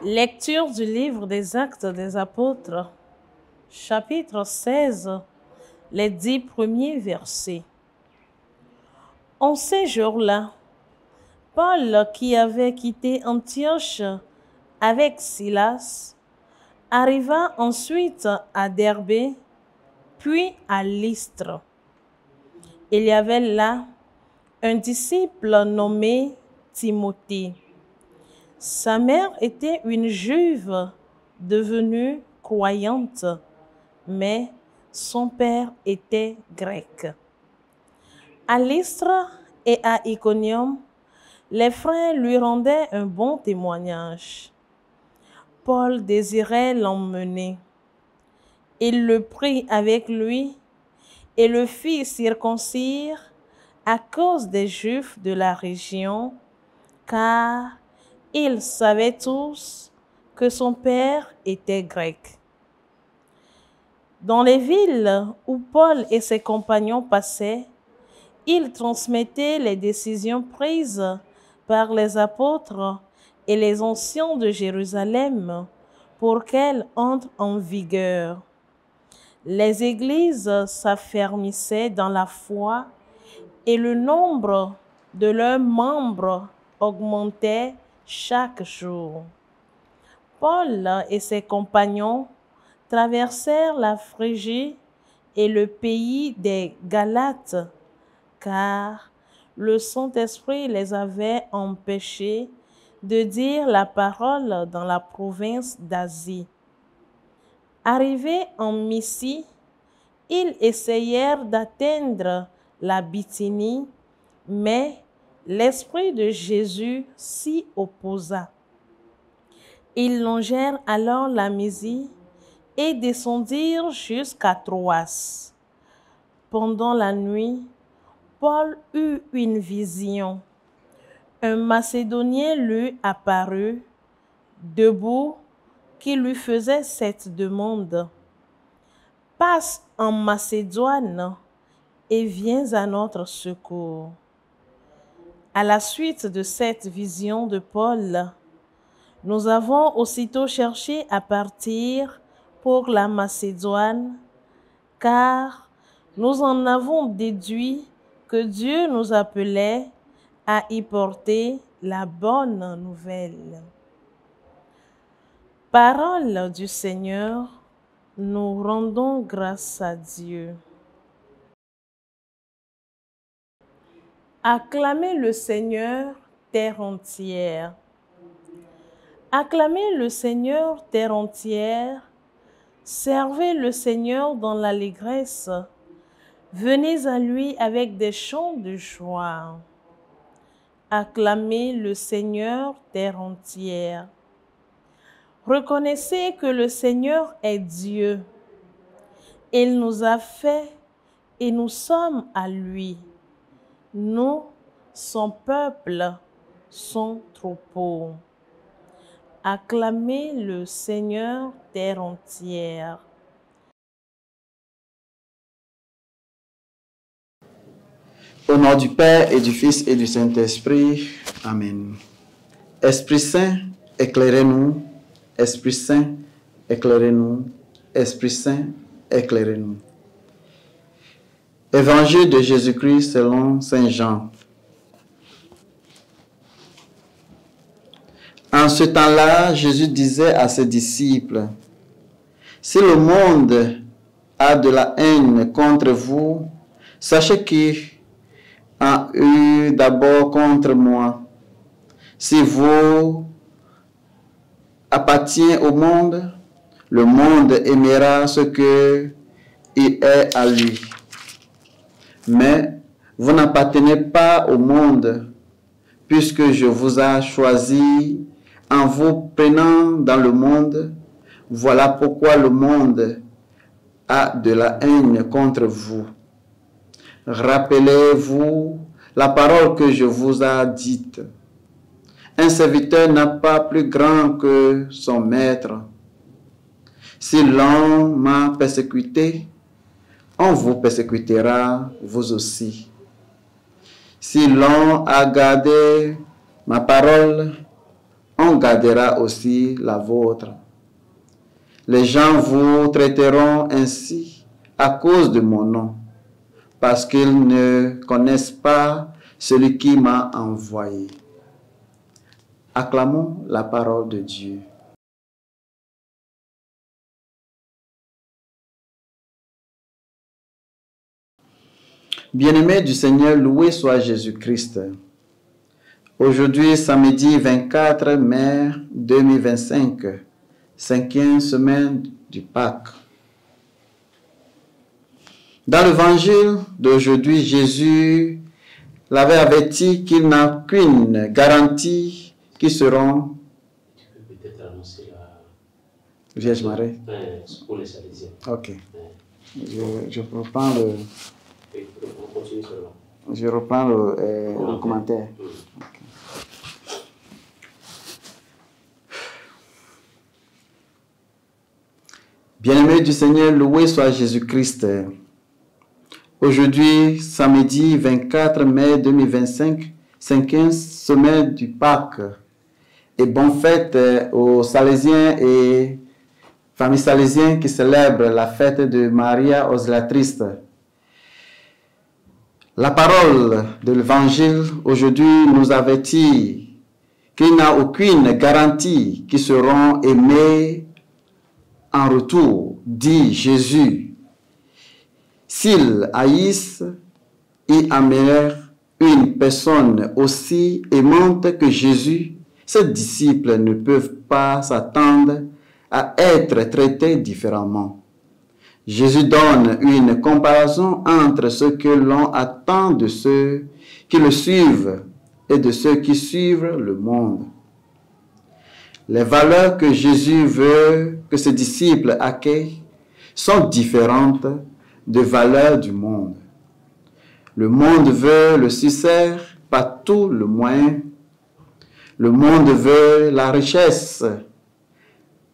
Lecture du livre des Actes des Apôtres, chapitre 16, les 10 premiers versets. En ces jours-là, Paul, qui avait quitté Antioche avec Silas, arriva ensuite à Derbé, puis à Lystre. Il y avait là un disciple nommé Timothée. Sa mère était une Juive devenue croyante, mais son père était grec. À Lystre et à Iconium, les frères lui rendaient un bon témoignage. Paul désirait l'emmener. Il le prit avec lui et le fit circoncire à cause des Juifs de la région, car ils savaient tous que son père était grec. Dans les villes où Paul et ses compagnons passaient, ils transmettaient les décisions prises par les apôtres et les anciens de Jérusalem pour qu'elles entrent en vigueur. Les églises s'affermissaient dans la foi et le nombre de leurs membres augmentait chaque jour. Paul et ses compagnons traversèrent la Phrygie et le pays des Galates, car le Saint-Esprit les avait empêchés de dire la parole dans la province d'Asie. Arrivés en Mysie, ils essayèrent d'atteindre la Bithynie, mais l'Esprit de Jésus s'y opposa. Ils longèrent alors la Mysie et descendirent jusqu'à Troas. Pendant la nuit, Paul eut une vision. Un Macédonien lui apparut, debout, qui lui faisait cette demande: « Passe en Macédoine et viens à notre secours. » À la suite de cette vision de Paul, nous avons aussitôt cherché à partir pour la Macédoine, car nous en avons déduit que Dieu nous appelait à y porter la bonne nouvelle. Parole du Seigneur, nous rendons grâce à Dieu. Acclamez le Seigneur, terre entière. Acclamez le Seigneur, terre entière. Servez le Seigneur dans l'allégresse. Venez à lui avec des chants de joie. Acclamez le Seigneur, terre entière. Reconnaissez que le Seigneur est Dieu. Il nous a fait et nous sommes à lui. Nous, son peuple, son troupeau. Acclamez le Seigneur, terre entière. Au nom du Père et du Fils et du Saint-Esprit. Amen. Esprit Saint, éclairez-nous. Esprit Saint, éclairez-nous. Esprit Saint, éclairez-nous. Évangile de Jésus-Christ selon Saint Jean. En ce temps-là, Jésus disait à ses disciples: « Si le monde a de la haine contre vous, sachez qu'il a eu d'abord contre moi. Si vous appartenez au monde, le monde aimera ce qu'il est à lui. Mais vous n'appartenez pas au monde, puisque je vous ai choisi en vous prenant dans le monde. Voilà pourquoi le monde a de la haine contre vous. Rappelez-vous la parole que je vous ai dite. Un serviteur n'a pas plus grand que son maître. Si l'on m'a persécuté, on vous persécutera vous aussi. Si l'on a gardé ma parole, on gardera aussi la vôtre. Les gens vous traiteront ainsi à cause de mon nom, parce qu'ils ne connaissent pas celui qui m'a envoyé. Acclamons la parole de Dieu. Bien-aimés du Seigneur, loué soit Jésus-Christ. Aujourd'hui, samedi 24 mai 2025, 5e semaine du Pâques. Dans l'évangile d'aujourd'hui, Jésus l'avait averti qu'il n'a qu'une garantie qui seront... Tu peux peut-être annoncer la... Vierge Marie. Pour les Salésiens. Ok. Je reprends le... On continue seulement. Je reprends le commentaire. Okay. Bien-aimés du Seigneur, loué soit Jésus-Christ. Aujourd'hui, samedi 24 mai 2025, 5e semaine du Pâques. Et bonne fête aux Salésiens et familles salésiennes qui célèbrent la fête de Maria Auxiliatrice. La parole de l'Évangile aujourd'hui nous avertit qu'il n'y a aucune garantie qui seront aimés en retour, dit Jésus. S'ils haïssent et aimèrent une personne aussi aimante que Jésus, ses disciples ne peuvent pas s'attendre à être traités différemment. Jésus donne une comparaison entre ce que l'on attend de ceux qui le suivent et de ceux qui suivent le monde. Les valeurs que Jésus veut que ses disciples accueillent sont différentes des valeurs du monde. Le monde veut le succès par tout le moyen. Le monde veut la richesse,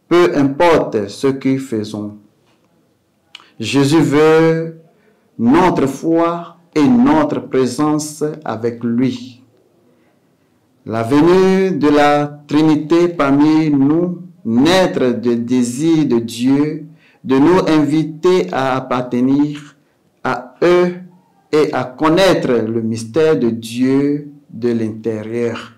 peu importe ce que faisons. Jésus veut notre foi et notre présence avec lui. La venue de la Trinité parmi nous, naître de désir de Dieu, de nous inviter à appartenir à eux et à connaître le mystère de Dieu de l'intérieur.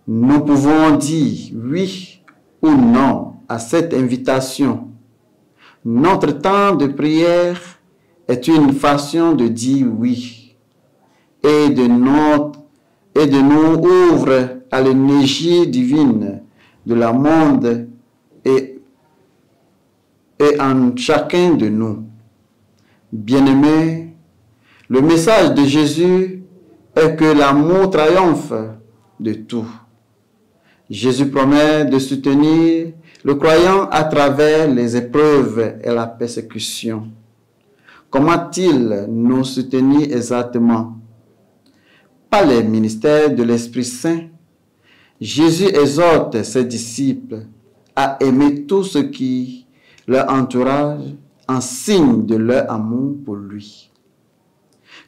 Nous pouvons dire oui ou non à cette invitation. Notre temps de prière est une façon de dire oui et de nous ouvre à l'énergie divine de la monde et en chacun de nous. Bien-aimés, le message de Jésus est que l'amour triomphe de tout. Jésus promet de soutenir le croyant à travers les épreuves et la persécution. Comment-il nous soutenir exactement? Par les ministères de l'Esprit Saint, Jésus exhorte ses disciples à aimer tout ce qui leur entourage en signe de leur amour pour lui.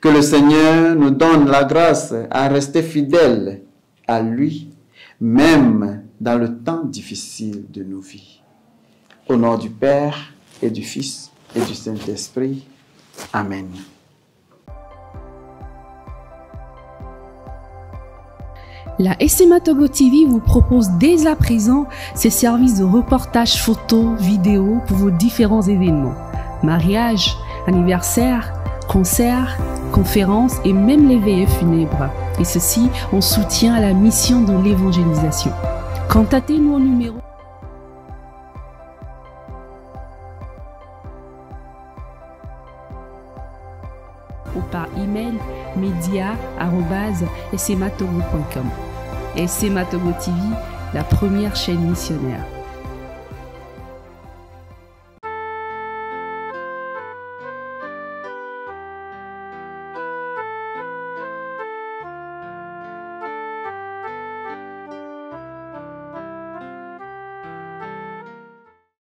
Que le Seigneur nous donne la grâce à rester fidèles à lui, même dans le temps difficile de nos vies. Au nom du Père et du Fils et du Saint-Esprit. Amen. La SMA Togo TV vous propose dès à présent ses services de reportage photo, vidéo pour vos différents événements. Mariage, anniversaire, concerts, conférences et même les veillées funèbres. Et ceci en soutien à la mission de l'évangélisation. Contactez-nous au numéro ou par email media@smatogo.com. SMA Togo TV, la première chaîne missionnaire.